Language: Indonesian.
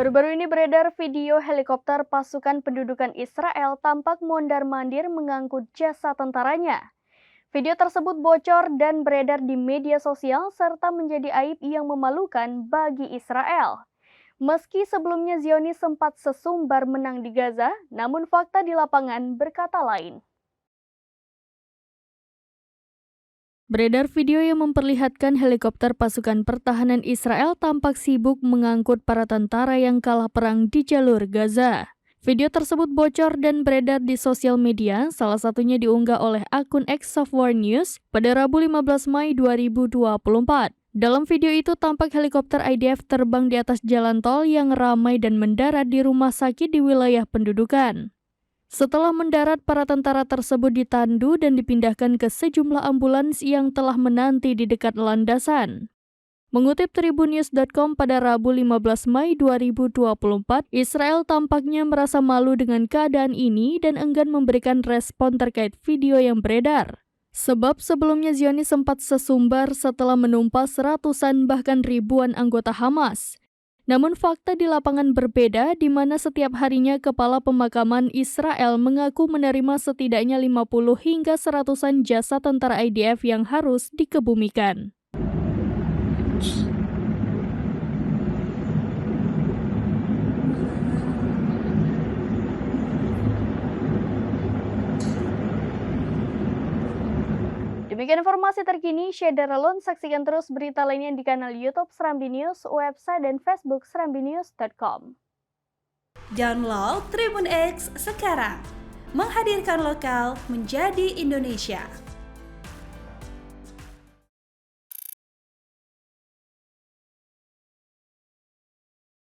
Baru-baru ini beredar video helikopter pasukan pendudukan Israel tampak mondar-mandir mengangkut jasad tentaranya. Video tersebut bocor dan beredar di media sosial serta menjadi aib yang memalukan bagi Israel. Meski sebelumnya Zionis sempat sesumbar menang di Gaza, namun fakta di lapangan berkata lain. Beredar video yang memperlihatkan helikopter pasukan pertahanan Israel tampak sibuk mengangkut para tentara yang kalah perang di jalur Gaza. Video tersebut bocor dan beredar di sosial media, salah satunya diunggah oleh akun X Software News pada Rabu 15 Mei 2024. Dalam video itu tampak helikopter IDF terbang di atas jalan tol yang ramai dan mendarat di rumah sakit di wilayah pendudukan. Setelah mendarat, para tentara tersebut ditandu dan dipindahkan ke sejumlah ambulans yang telah menanti di dekat landasan. Mengutip tribunnews.com pada Rabu 15 Mei 2024, Israel tampaknya merasa malu dengan keadaan ini dan enggan memberikan respon terkait video yang beredar. Sebab sebelumnya Zionis sempat sesumbar setelah menumpas ratusan bahkan ribuan anggota Hamas. Namun fakta di lapangan berbeda, di mana setiap harinya kepala pemakaman Israel mengaku menerima setidaknya 50 hingga 100-an jasad tentara IDF yang harus dikebumikan. Demikian informasi terkini, Syedar Alun. Saksikan terus berita lainnya di kanal YouTube Serambi News, website dan Facebook serambinews.com. Download Tribun X sekarang, menghadirkan lokal menjadi Indonesia.